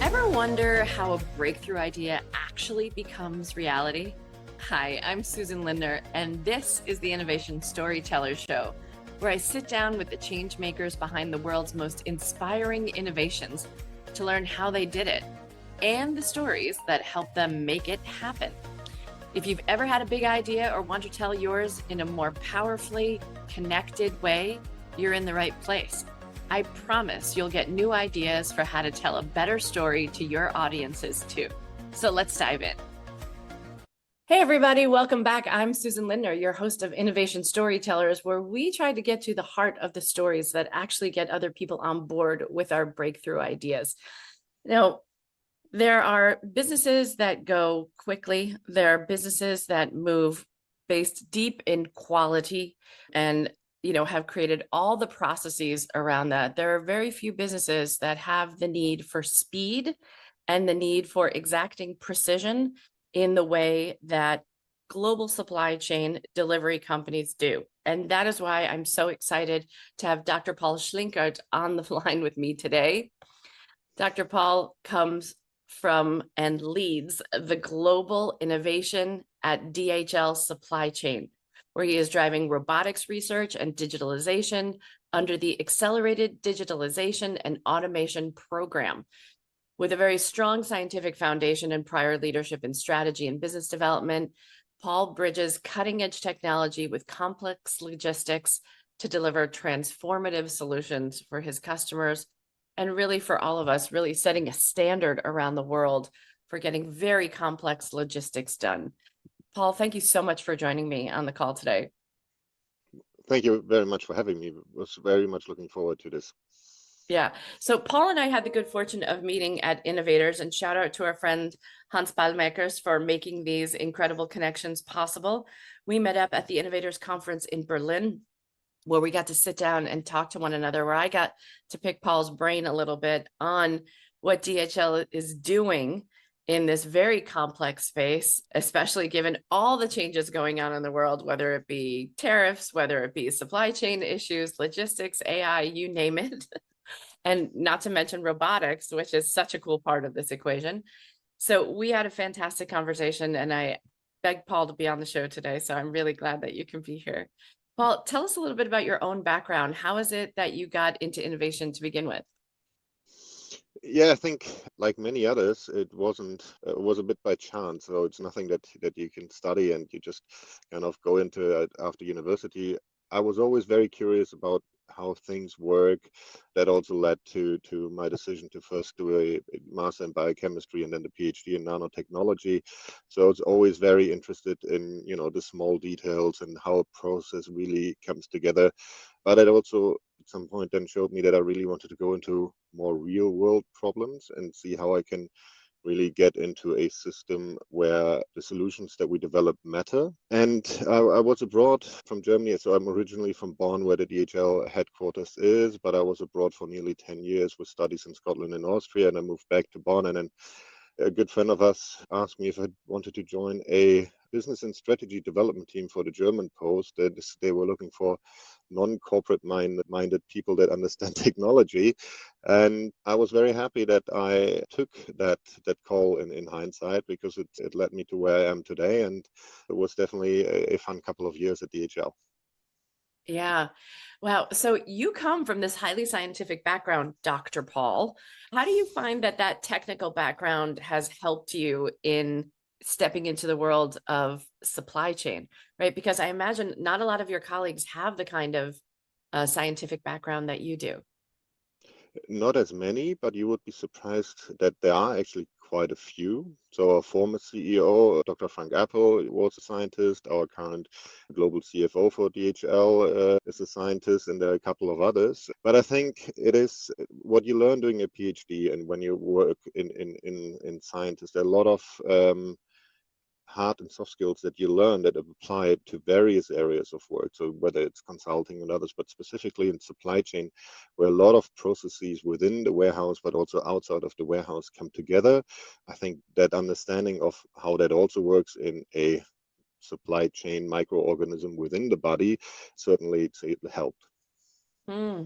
Ever wonder how a breakthrough idea actually becomes reality? Hi, I'm Susan Lindner, and this is the Innovation Storytellers Show, where I sit down with the change makers behind the world's most inspiring innovations to learn how they did it and the stories that help them make it happen. If you've ever had a big idea or want to tell yours in a more powerfully connected way, you're in the right place. I promise you'll get new ideas for how to tell a better story to your audiences too. So let's dive in. Hey, everybody, welcome back. I'm Susan Lindner, your host of Innovation Storytellers, where we try to get to the heart of the stories that actually get other people on board with our breakthrough ideas. Now, there are businesses that go quickly. There are businesses that move based deep in quality and have created all the processes around that. There are very few businesses that have the need for speed and the need for exacting precision in the way that global supply chain delivery companies do. And that is why I'm so excited to have Dr. Paul Schlinkert on the line with me today. Dr. Paul comes from and leads the global innovation at DHL Supply Chain, where he is driving robotics research and digitalization under the Accelerated Digitalization and Automation Program. With a very strong scientific foundation and prior leadership in strategy and business development, Paul bridges cutting-edge technology with complex logistics to deliver transformative solutions for his customers and really for all of us, really setting a standard around the world for getting very complex logistics done. Paul, thank you so much for joining me on the call today. Thank you very much for having me. I was very much looking forward to this. Yeah. So Paul and I had the good fortune of meeting at Innovators, and shout out to our friend Hans Ballmakers for making these incredible connections possible. We met up at the Innovators Conference in Berlin, where we got to sit down and talk to one another, where I got to pick Paul's brain a little bit on what DHL is doing in this very complex space, especially given all the changes going on in the world, whether it be tariffs, whether it be supply chain issues, logistics, AI, you name it. And not to mention robotics, which is such a cool part of this equation. So we had a fantastic conversation, and I begged Paul to be on the show today. So I'm really glad that you can be here. Paul, tell us a little bit about your own background. How is it that you got into innovation to begin with? Yeah, I think like many others, it was a bit by chance. So it's nothing that you can study and you just kind of go into it after university. I was always very curious about how things work. That also led to my decision to first do a master in biochemistry and then the PhD in nanotechnology. So I was always very interested in, the small details and how a process really comes together. But it also at some point then showed me that I really wanted to go into more real world problems and see how I can really get into a system where the solutions that we develop matter. And I was abroad from Germany, so I'm originally from Bonn, where the DHL headquarters is, but I was abroad for nearly 10 years with studies in Scotland and Austria, and I moved back to Bonn. And then a good friend of us asked me if I wanted to join a business and strategy development team for the German Post. They were looking for non-corporate minded people that understand technology. And I was very happy that I took that call in hindsight, because it led me to where I am today. And it was definitely a fun couple of years at DHL. Yeah. Wow. So you come from this highly scientific background, Dr. Paul. How do you find that technical background has helped you in stepping into the world of supply chain, right? Because I imagine not a lot of your colleagues have the kind of scientific background that you do. Not as many, but you would be surprised that there are actually quite a few. So our former CEO, Dr. Frank Appel, was a scientist. Our current global CFO for DHL is a scientist, and there are a couple of others. But I think it is what you learn doing a PhD and when you work in science. There are a lot of hard and soft skills that you learn that apply to various areas of work. So whether it's consulting and others, but specifically in supply chain, where a lot of processes within the warehouse, but also outside of the warehouse come together. I think that understanding of how that also works in a supply chain microorganism within the body certainly helped. Hmm.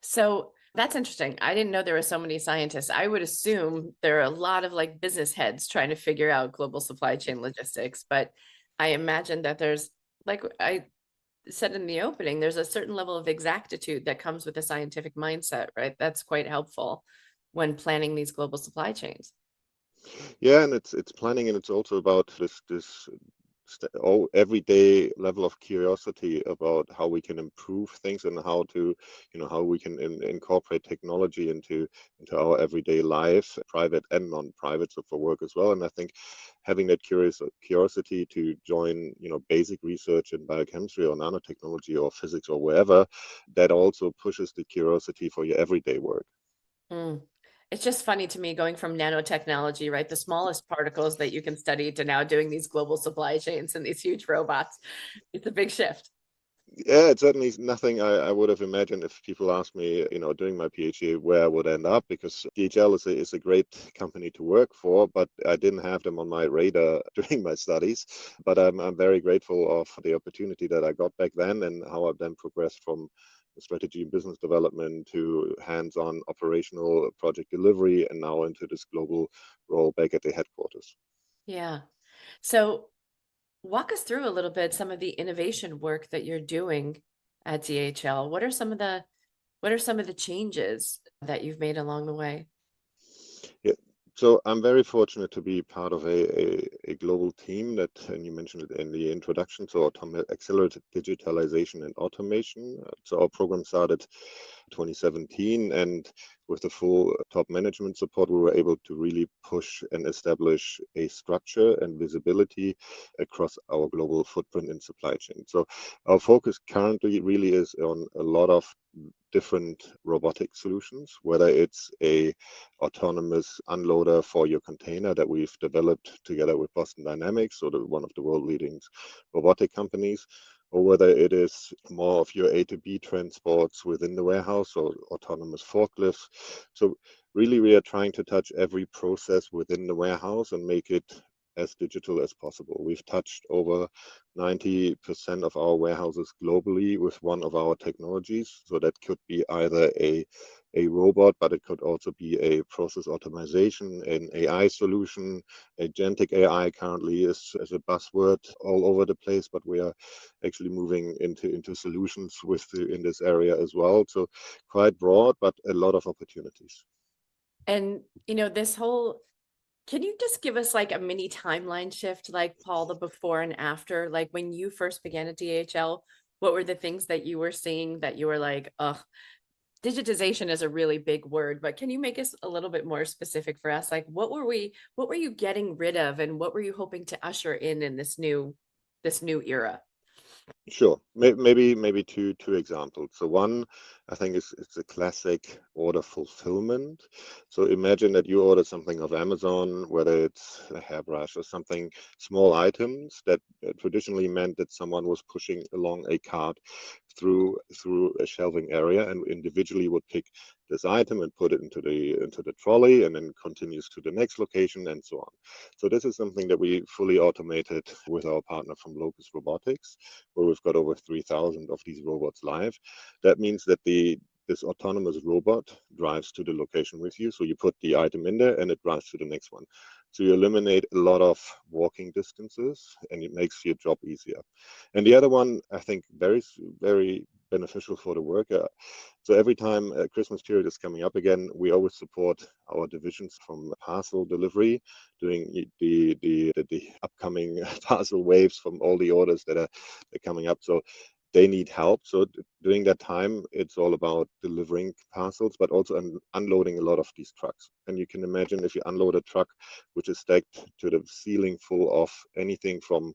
So That's interesting. I didn't know there were so many scientists. I would assume there are a lot of like business heads trying to figure out global supply chain logistics, but I imagine that there's, like I said in the opening, there's a certain level of exactitude that comes with a scientific mindset, right? That's quite helpful when planning these global supply chains. Yeah, and it's planning, and it's also about this everyday level of curiosity about how we can improve things and how to, how we can incorporate technology into our everyday life, private and non-private, so for work as well. And I think having that curiosity to join, basic research in biochemistry or nanotechnology or physics or wherever, that also pushes the curiosity for your everyday work. Mm. It's just funny to me going from nanotechnology, right? The smallest particles that you can study to now doing these global supply chains and these huge robots. It's a big shift. Yeah, it's certainly nothing I would have imagined if people asked me, during my PhD, where I would end up, because DHL is a great company to work for, but I didn't have them on my radar during my studies. But I'm very grateful of the opportunity that I got back then, and how I've then progressed from strategy and business development to hands-on operational project delivery, and now into this global role back at the headquarters. Yeah. So walk us through a little bit some of the innovation work that you're doing at DHL. What are some of the changes that you've made along the way? Yeah. So I'm very fortunate to be part of a global team that, and you mentioned it in the introduction, so accelerated digitalization and automation. So our program started 2017, and with the full top management support, we were able to really push and establish a structure and visibility across our global footprint in supply chain. So our focus currently really is on a lot of different robotic solutions, whether it's a autonomous unloader for your container that we've developed together with Boston Dynamics, so one of the world leading robotic companies, or whether it is more of your A to B transports within the warehouse or autonomous forklifts. So really, we are trying to touch every process within the warehouse and make it as digital as possible. We've touched over 90% of our warehouses globally with one of our technologies. So that could be either a robot, but it could also be a process automation, an AI solution. Agentic AI currently is as a buzzword all over the place, but we are actually moving into solutions in this area as well. So quite broad, but a lot of opportunities. And this whole, can you just give us like a mini timeline shift, like Paul, the before and after, like when you first began at DHL, what were the things that you were seeing that you were like, oh, digitization is a really big word, but can you make us a little bit more specific for us? Like what were you getting rid of and what were you hoping to usher in this new era? Sure. Maybe two examples. So one, I think, is it's a classic order fulfillment. So imagine that you order something off Amazon, whether it's a hairbrush or something, small items that traditionally meant that someone was pushing along a cart through a shelving area and individually would pick this item and put it into the trolley and then continues to the next location and so on. So this is something that we fully automated with our partner from Locus Robotics, where we've got over 3,000 of these robots live. That means that this autonomous robot drives to the location with you. So you put the item in there and it drives to the next one. So you eliminate a lot of walking distances and it makes your job easier. And the other one, I think, very beneficial for the worker. So every time Christmas period is coming up again, we always support our divisions from parcel delivery, doing the upcoming parcel waves from all the orders that are coming up. So they need help. So during that time, it's all about delivering parcels, but also unloading a lot of these trucks. And you can imagine if you unload a truck which is stacked to the ceiling full of anything from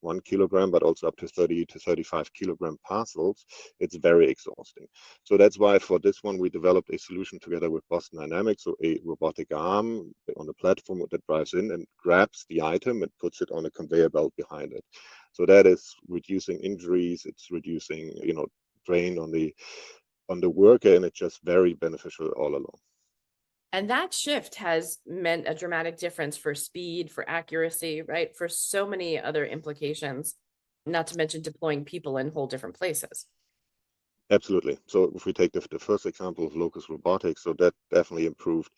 1 kilogram, but also up to 30 to 35 kilogram parcels, it's very exhausting. So that's why for this one, we developed a solution together with Boston Dynamics, so a robotic arm on the platform that drives in and grabs the item and puts it on a conveyor belt behind it. So that is reducing injuries, it's reducing, drain on the worker, and it's just very beneficial all along. And that shift has meant a dramatic difference for speed, for accuracy, right? For so many other implications, not to mention deploying people in whole different places. Absolutely. So if we take the first example of locus robotics, so that definitely improved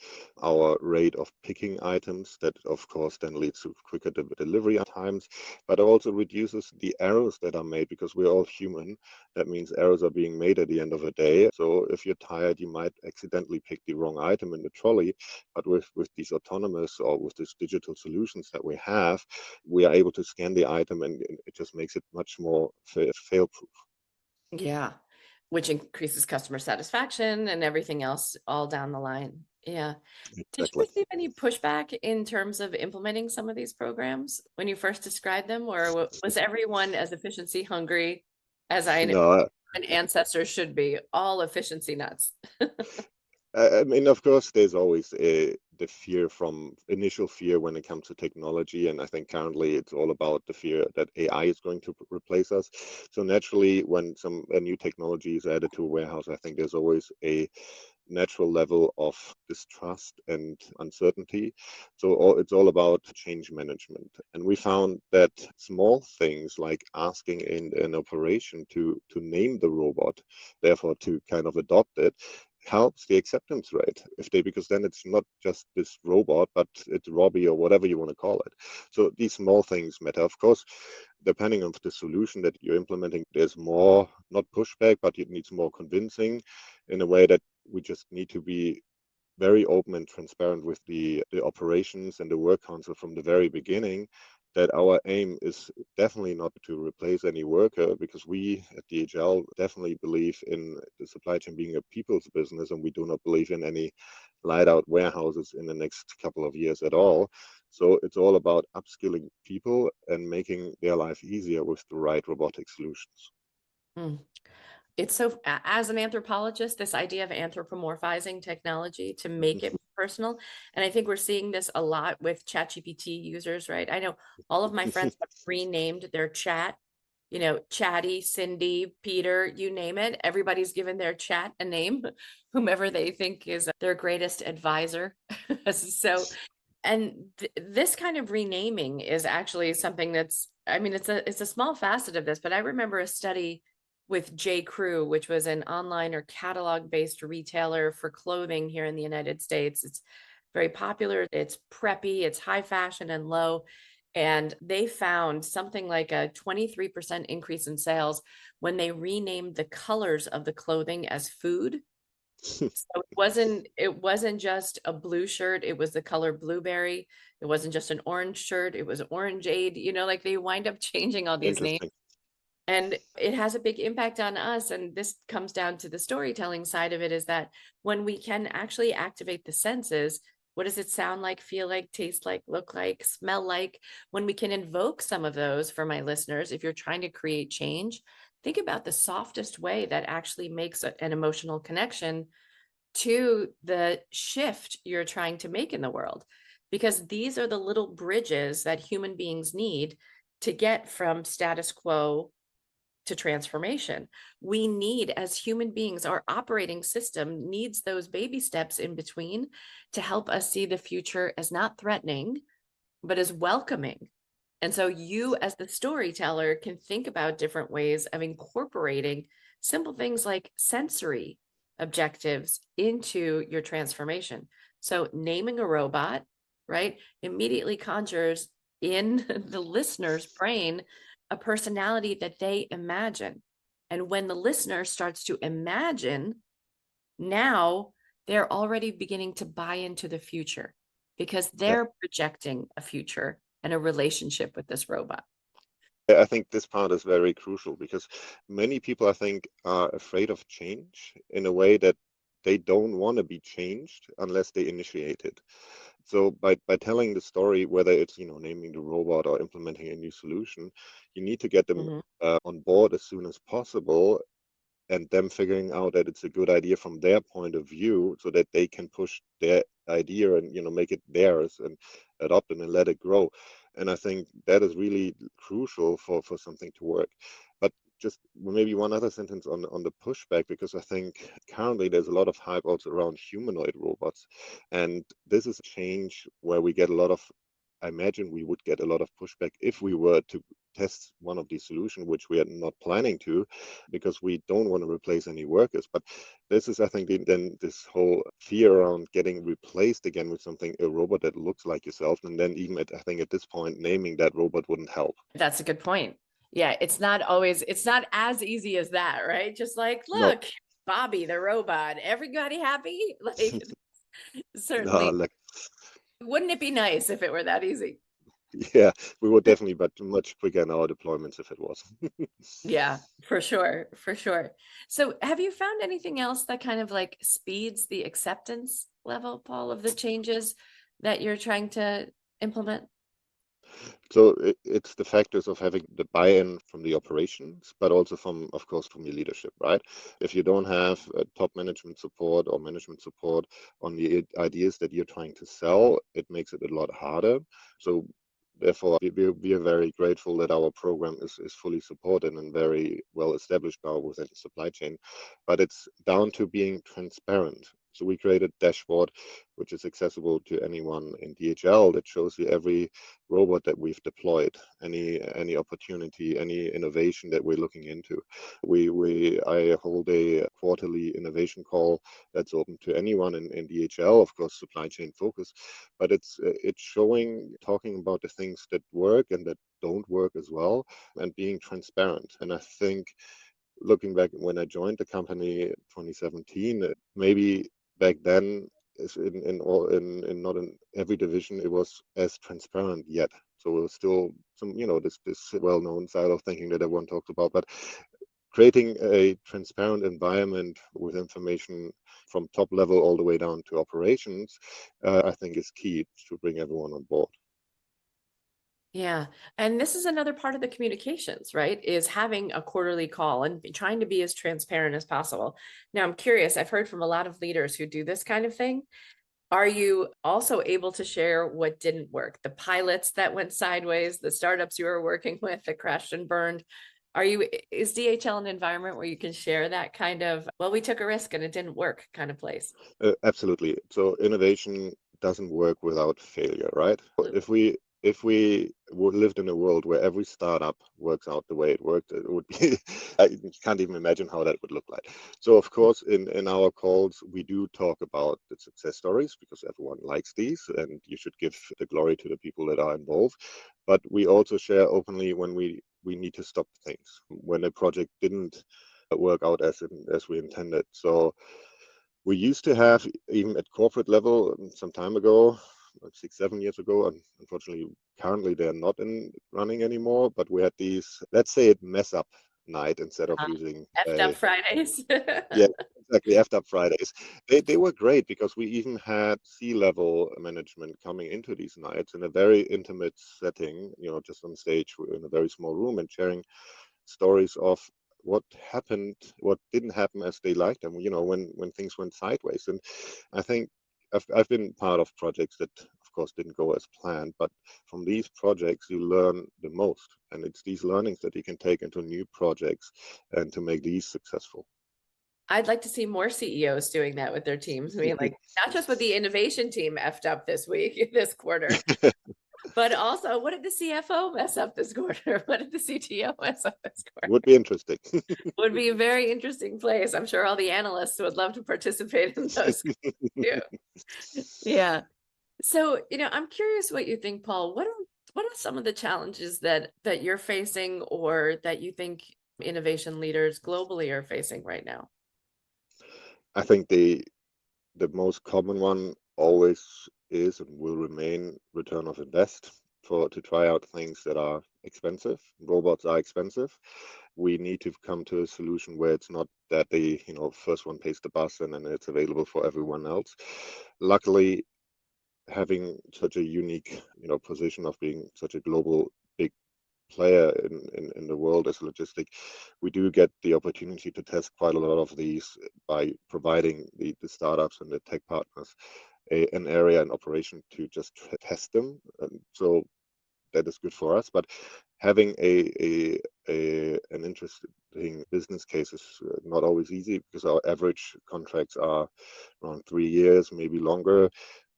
our rate of picking items. That, of course, then leads to quicker delivery times, but also reduces the errors that are made because we're all human. That means errors are being made at the end of the day. So if you're tired, you might accidentally pick the wrong item in the trolley. But with these autonomous or with these digital solutions that we have, we are able to scan the item, and it just makes it much more fail-proof. Yeah, which increases customer satisfaction and everything else all down the line. Yeah. Did you Exactly. receive any pushback in terms of implementing some of these programs when you first described them, or was everyone as efficiency hungry as No, an ancestor should be, all efficiency nuts? I mean, of course, there's always the fear from initial fear when it comes to technology, and I think currently it's all about the fear that AI is going to replace us. So naturally, when a new technology is added to a warehouse, I think there's always a natural level of distrust and uncertainty. So it's all about change management, and we found that small things like asking in an operation to name the robot, therefore to kind of adopt it, helps the acceptance rate if they because then it's not just this robot but it's Robbie or whatever you want to call it. So these small things matter. Of course, depending on the solution that you're implementing, there's more not pushback, but it needs more convincing in a way that we just need to be very open and transparent with the operations and the work council from the very beginning, that our aim is definitely not to replace any worker, because we at DHL definitely believe in the supply chain being a people's business, and we do not believe in any light out warehouses in the next couple of years at all. So it's all about upskilling people and making their life easier with the right robotic solutions. Mm. It's so, as an anthropologist, this idea of anthropomorphizing technology to make it personal. And I think we're seeing this a lot with ChatGPT users, right? I know all of my friends have renamed their chat, Chatty, Cindy, Peter, you name it. Everybody's given their chat a name, whomever they think is their greatest advisor. So, and this kind of renaming is actually something that's, I mean, it's a small facet of this, but I remember a study with J. Crew, which was an online or catalog based retailer for clothing here in the United States. It's very popular, it's preppy, it's high fashion and low. And they found something like a 23% increase in sales when they renamed the colors of the clothing as food. So it wasn't just a blue shirt, it was the color blueberry. It wasn't just an orange shirt, it was orangeade, like they wind up changing all these names. Interesting. And it has a big impact on us. And this comes down to the storytelling side of it, is that when we can actually activate the senses, what does it sound like, feel like, taste like, look like, smell like? When we can invoke some of those for my listeners, if you're trying to create change, think about the softest way that actually makes an emotional connection to the shift you're trying to make in the world. Because these are the little bridges that human beings need to get from status quo to transformation. We need, as human beings, our operating system needs those baby steps in between to help us see the future as not threatening, but as welcoming. And so you, as the storyteller, can think about different ways of incorporating simple things like sensory objectives into your transformation. So naming a robot, right, immediately conjures in the listener's brain a personality that they imagine. And when the listener starts to imagine, now they're already beginning to buy into the future because Yeah. they're projecting a future and a relationship with this robot. I think this part is very crucial because many people, I think, are afraid of change in a way that they don't want to be changed unless they initiate it. So by telling the story, whether it's naming the robot or implementing a new solution, you need to get them Mhm. on board as soon as possible, and them figuring out that it's a good idea from their point of view so that they can push their idea and make it theirs and adopt it and let it grow. And I think that is really crucial for something to work. But just maybe one other sentence on the pushback, because I think currently there's a lot of hype also around humanoid robots, and this is a change where we get a lot of, I imagine we would get a lot of pushback if we were to test one of these solutions, which we are not planning to, because we don't want to replace any workers. But this is, I think, then this whole fear around getting replaced again with a robot that looks like yourself. And then even I think at this point, naming that robot wouldn't help. That's a good point. Yeah, it's not as easy as that, right? Just like, No, look, Bobby the robot, everybody happy? Like, no, certainly, like, wouldn't it be nice if it were that easy? yeah, we would definitely, but much quicker in our deployments if it was. Yeah, for sure, for sure. So have you found anything else that kind of like speeds the acceptance level, Paul, of the changes that you're trying to implement? So it's the factors of having the buy-in from the operations, but also from, of course, from your leadership, right? If you don't have top management support or management support on the ideas that you're trying to sell, it makes it a lot harder. So therefore, we are very grateful that our program is fully supported and very well established now within the supply chain. But it's down to being transparent. So we created a dashboard which is accessible to anyone in DHL that shows you every robot that we've deployed, any opportunity, any innovation that we're looking into. I hold a quarterly innovation call that's open to anyone in DHL, of course, supply chain focus, but it's showing, talking about the things that work and that don't work as well, and being transparent. And I think looking back when I joined the company 2017, maybe back then is in not in every division it was as transparent yet. So it was still some, this well-known side of thinking that everyone talks about, but creating a transparent environment with information from top level all the way down to operations, I think is key to bring everyone on board. Yeah. And this is another part of the communications, right? Is having a quarterly call and trying to be as transparent as possible. Now, I'm curious, I've heard from a lot of leaders who do this kind of thing. Are you also able to share what didn't work? The pilots that went sideways, the startups you were working with that crashed and burned. Is DHL an environment where you can share that kind of, well, we took a risk and it didn't work kind of place? Absolutely. So innovation doesn't work without failure, right? If we lived in a world where every startup works out the way it worked, it would be I can't even imagine how that would look like. So of course, in our calls, we do talk about the success stories because everyone likes these, and you should give the glory to the people that are involved. But we also share openly when we need to stop things when a project didn't work out as we intended. So we used to have, even at corporate level, some time ago, like 6, 7 years ago, and unfortunately, currently they're not in running anymore. But we had these, let's say, it mess up night instead of using Effed up Fridays. yeah, exactly, effed up Fridays. They were great because we even had C-level management coming into these nights in a very intimate setting, just on stage in a very small room and sharing stories of what happened, what didn't happen as they liked them, when things went sideways. And I think I've been part of projects that, of course, didn't go as planned, but from these projects, you learn the most. And it's these learnings that you can take into new projects and to make these successful. I'd like to see more CEOs doing that with their teams. I mean, like, not just what the innovation team effed up this week, this quarter, but also what did the CFO mess up this quarter? What did the CTO mess up this quarter? Would be interesting. Would be a very interesting place. I'm sure all the analysts would love to participate in those too. Yeah. So, I'm curious what you think, Paul. What are some of the challenges that you're facing or that you think innovation leaders globally are facing right now? I think the most common one always is and will remain return of invest to try out things that are expensive. Robots are expensive. We need to come to a solution where it's not that the first one pays the bus and then it's available for everyone else. Luckily, having such a unique position of being such a global big player in the world as logistic, we do get the opportunity to test quite a lot of these by providing the startups and the tech partners an area and operation to just test them. So that is good for us. But having an interesting business case is not always easy because our average contracts are around 3 years, maybe longer.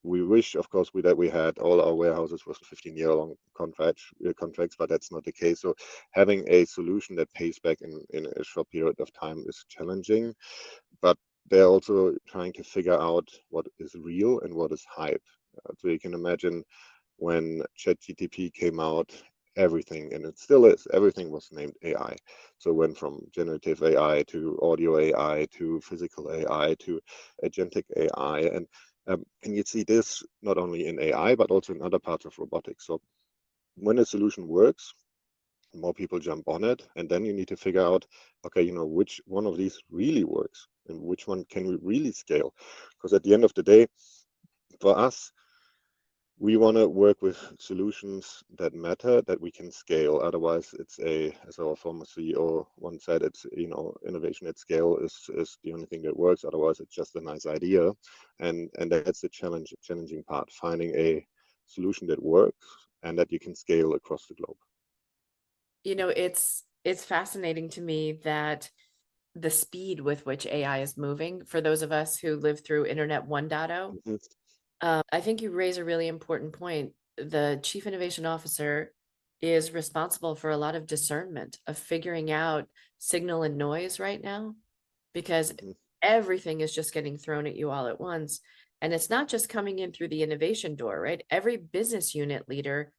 we wish, of course, that we had all our warehouses with 15-year-long contracts, but that's not the case. So having a solution that pays back in a short period of time is challenging, but they're also trying to figure out what is real and what is hype. So you can imagine when ChatGPT came out, everything, and it still is, everything was named AI. So it went from generative AI to audio AI to physical AI to agentic AI. And you see this not only in AI, but also in other parts of robotics. So when a solution works, more people jump on it, and then you need to figure out, okay, which one of these really works and which one can we really scale? Because at the end of the day, for us, we want to work with solutions that matter, that we can scale. Otherwise, as our former CEO once said, it's, innovation at scale is the only thing that works. Otherwise, it's just a nice idea. And that's the challenging part, finding a solution that works and that you can scale across the globe. It's fascinating to me that the speed with which AI is moving, for those of us who lived through Internet 1.0, Mhm. I think you raise a really important point. The chief innovation officer is responsible for a lot of discernment of figuring out signal and noise right now, because Mhm. everything is just getting thrown at you all at once. And it's not just coming in through the innovation door, right? Every business unit leader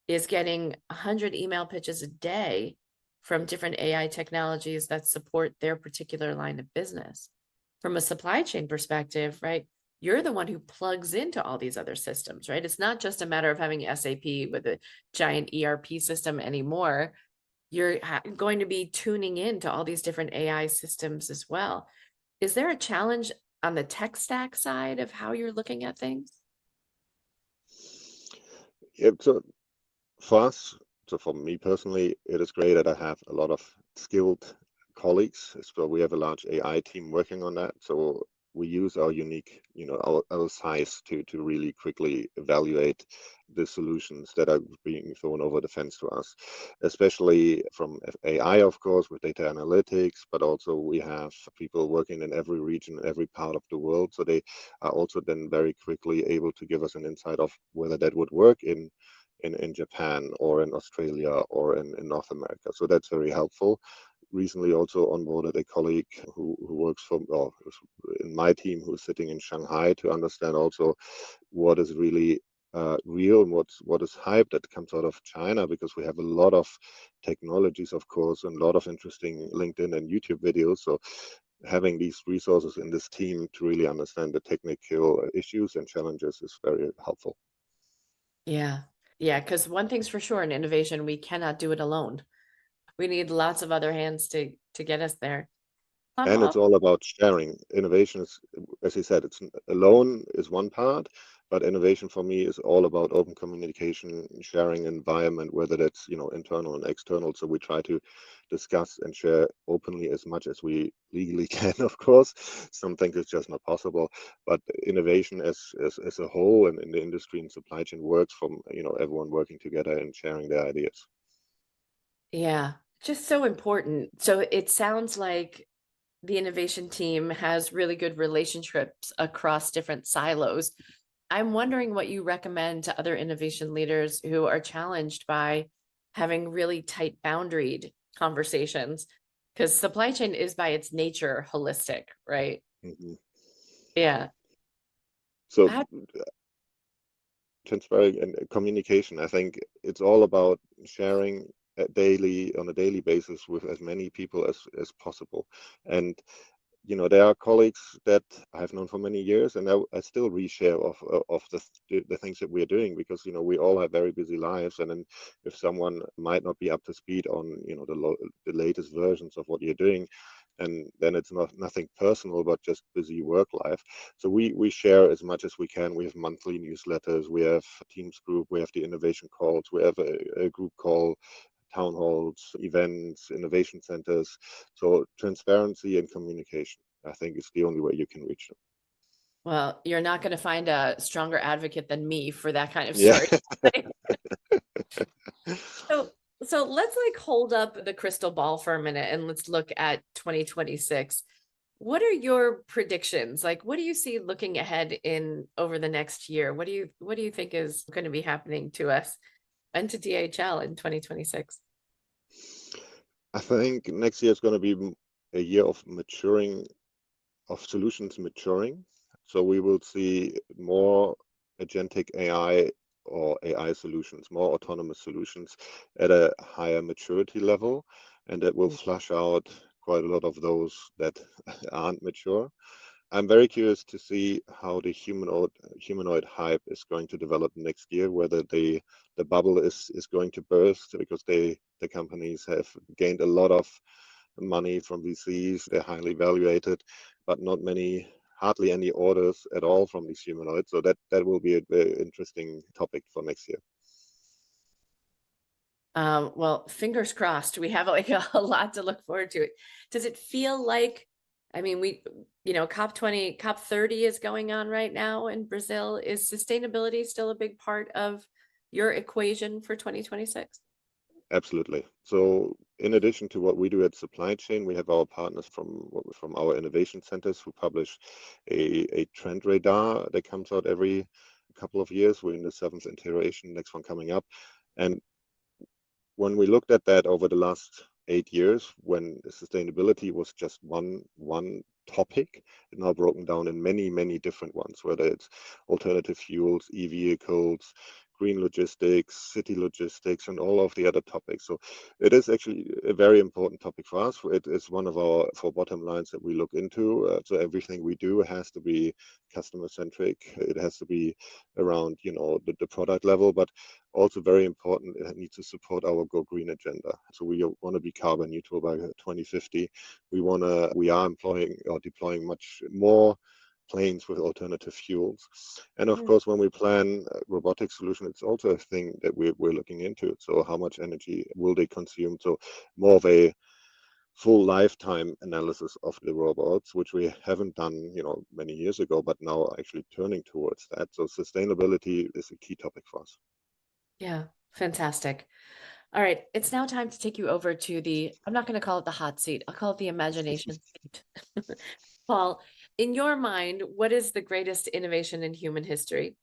is getting 100 email pitches a day from different AI technologies that support their particular line of business. From a supply chain perspective, right? You're the one who plugs into all these other systems, right? It's not just a matter of having SAP with a giant ERP system anymore. You're going to be tuning into all these different AI systems as well. Is there a challenge on the tech stack side of how you're looking at things? Yeah, so for us, so for me personally, it is great that I have a lot of skilled colleagues. So we have a large AI team working on that. So we use our unique, our size to really quickly evaluate the solutions that are being thrown over the fence to us, especially from AI, of course, with data analytics, but also we have people working in every region, every part of the world. So they are also then very quickly able to give us an insight of whether that would work in Japan or in Australia or in North America. So that's very helpful. Recently also onboarded a colleague who works or in my team, who's sitting in Shanghai, to understand also what is really real and what is hype that comes out of China, because we have a lot of technologies, of course, and a lot of interesting LinkedIn and YouTube videos. So having these resources in this team to really understand the technical issues and challenges is very helpful. Yeah. Yeah, because one thing's for sure in innovation, we cannot do it alone. We need lots of other hands to get us there. I'm And it's off. all about sharing. Innovation is, as you said, it's alone is one part, but innovation for me is all about open communication, sharing environment, whether that's, internal and external. So we try to discuss and share openly as much as we legally can, of course. Some things is just not possible, but innovation as a whole and in the industry and supply chain works from, everyone working together and sharing their ideas. Yeah, just so important. So it sounds like the innovation team has really good relationships across different silos. I'm wondering what you recommend to other innovation leaders who are challenged by having really tight boundaried conversations, because supply chain is by its nature holistic, right? Mhm. Yeah. So How, transparent and communication. I think it's all about sharing on a daily basis with as many people as possible. And there are colleagues that I've known for many years, and I still reshare of the things that we're doing, because we all have very busy lives, and then if someone might not be up to speed on the latest versions of what you're doing, and then it's nothing personal, but just busy work life. So we share as much as we can. We have monthly newsletters, we have a Teams group, we have the innovation calls, we have a group call, town halls, events, innovation centers. So transparency and communication, I think, is the only way you can reach them. well, you're not going to find a stronger advocate than me for that kind of Yeah. story. So, so let's like hold up the crystal ball for a minute and let's look at 2026. What are your predictions? Like, what do you see looking ahead in over the next year? What do you think is going to be happening to us and to DHL in 2026? I think next year is going to be a year of maturing, of solutions maturing. So we will see more agentic AI or AI solutions, more autonomous solutions at a higher maturity level, and that will flush out quite a lot of those that aren't mature. I'm very curious to see how the humanoid hype is going to develop next year, whether the bubble is going to burst because the companies have gained a lot of money from VCs. They're highly valuated, but not many, hardly any orders at all from these humanoids. So that will be a very interesting topic for next year. Well, fingers crossed. We have like a lot to look forward to. Does it feel like, I mean, COP20, COP30 is going on right now in Brazil. Is sustainability still a big part of your equation for 2026? Absolutely. So in addition to what we do at Supply Chain, we have our partners from our innovation centers who publish a trend radar that comes out every couple of years. We're in the seventh iteration, next one coming up. And when we looked at that over the last 8 years, when sustainability was just one topic, it's now broken down in many different ones, whether it's alternative fuels, e-vehicles, green logistics, city logistics, and all of the other topics. So it is actually a very important topic for us. It is one of our four bottom lines that we look into. So everything we do has to be customer centric. It has to be around, the product level, but also very important, it needs to support our Go Green agenda. So we want to be carbon neutral by 2050. We are employing or deploying much more planes with alternative fuels. And of course, when we plan robotic solution, it's also a thing that we're looking into. So how much energy will they consume? So more of a full lifetime analysis of the robots, which we haven't done, many years ago, but now actually turning towards that. So sustainability is a key topic for us. Yeah, fantastic. All right, it's now time to take you over to I'm not going to call it the hot seat. I'll call it the imagination seat. Paul, in your mind, what is the greatest innovation in human history?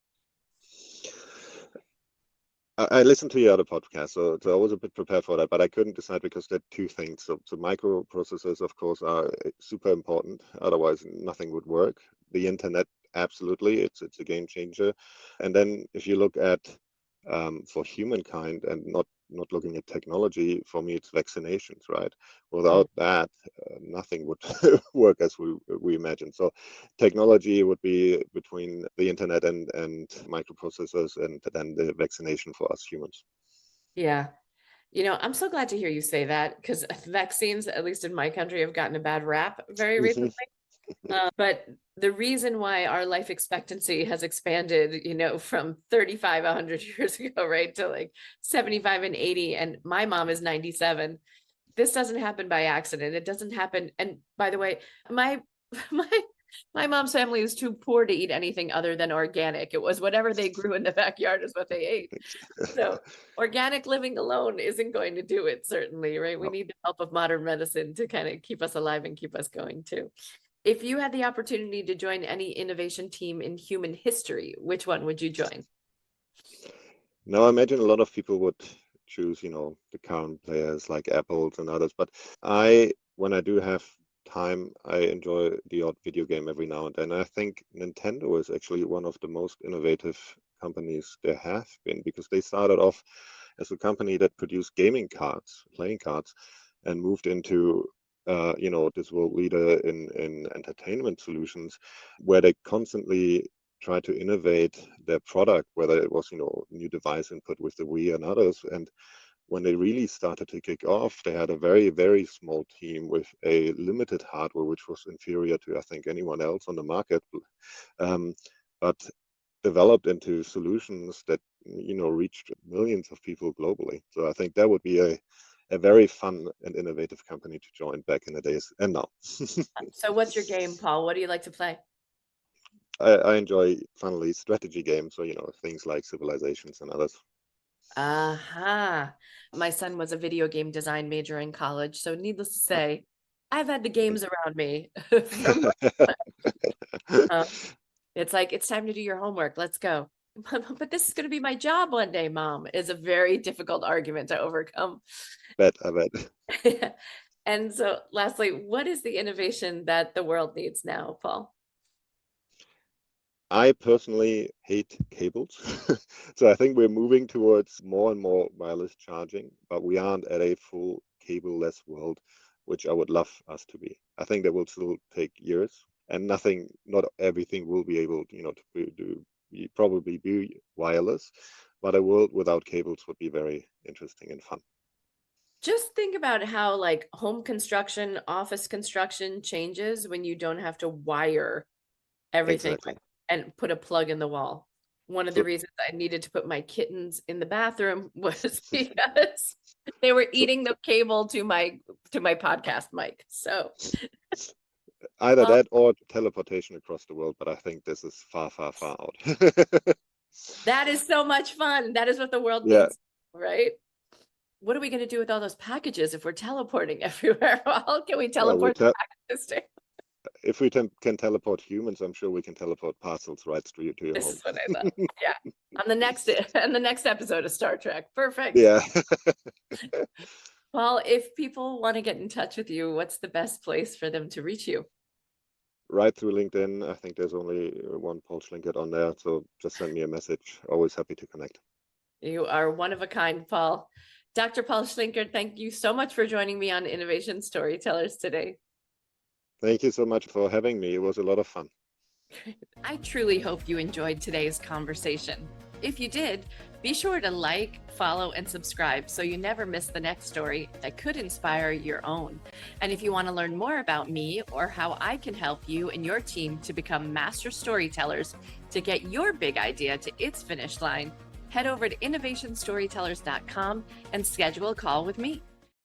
I listened to your other podcast, so I was a bit prepared for that, but I couldn't decide because there are two things. So microprocessors, of course, are super important. Otherwise, nothing would work. The internet, absolutely, it's a game changer. And then if you look at for humankind and not looking at technology, for me, it's vaccinations, right? Without that, nothing would work as we imagine. So technology would be between the internet and microprocessors, and then the vaccination for us humans. Yeah. I'm so glad to hear you say that because vaccines, at least in my country, have gotten a bad rap very recently. But the reason why our life expectancy has expanded, from 35 100 years ago, right, to like 75 and 80, and my mom is 97. This doesn't happen by accident. It doesn't happen. And by the way, my my my mom's family is too poor to eat anything other than organic. It was whatever they grew in the backyard is what they ate. So organic living alone isn't going to do it, certainly, right? We need the help of modern medicine to kind of keep us alive and keep us going too. If you had the opportunity to join any innovation team in human history, which one would you join? Now, I imagine a lot of people would choose, the current players like Apples and others, but when I do have time, I enjoy the odd video game every now and then. I think Nintendo is actually one of the most innovative companies there have been, because they started off as a company that produced gaming cards, playing cards, and moved into this world leader in entertainment solutions, where they constantly try to innovate their product, whether it was, new device input with the Wii and others. And when they really started to kick off, they had a very, very small team with a limited hardware, which was inferior to, I think, anyone else on the market, but developed into solutions that, reached millions of people globally. So I think that would be a very fun and innovative company to join back in the days and now. So what's your game, Paul? What do you like to play? I enjoy, funnily, strategy games, so things like Civilizations and others. Aha. My son was a video game design major in college, so needless to say, I've had the games around me from it's like, it's time to do your homework. Let's go. But this is going to be my job one day, Mom, is a very difficult argument to overcome. I bet. And so lastly, what is the innovation that the world needs now, Paul? I personally hate cables. So I think we're moving towards more and more wireless charging, but we aren't at a full cable-less world, which I would love us to be. I think that will still take years, and not everything will be able, probably be wireless, but a world without cables would be very interesting and fun. Just think about how like home construction, office construction changes when you don't have to wire everything Exactly. and put a plug in the wall. One of the So, reasons I needed to put my kittens in the bathroom was because they were so eating the cable to my podcast mic. So either well, that or teleportation across the world, but I think this is far, far, far out. that is so much fun. That is what the world Yeah. needs, right? What are we going to do with all those packages if we're teleporting everywhere? Well, can we Well, teleport the packages to? if we can teleport humans, I'm sure we can teleport parcels right to your This home. is what I thought. Yeah. On the next episode of Star Trek. Perfect. Yeah. Well, if people want to get in touch with you, what's the best place for them to reach you? Right through LinkedIn. I think there's only one Paul Schlinkert on there, so just send me a message. Always happy to connect. You are one of a kind, Paul. Dr. Paul Schlinkert, thank you so much for joining me on Innovation Storytellers today. Thank you so much for having me. It was a lot of fun. I truly hope you enjoyed today's conversation. If you did, be sure to like, follow, and subscribe so you never miss the next story that could inspire your own. And if you want to learn more about me or how I can help you and your team to become master storytellers to get your big idea to its finish line, head over to innovationstorytellers.com and schedule a call with me.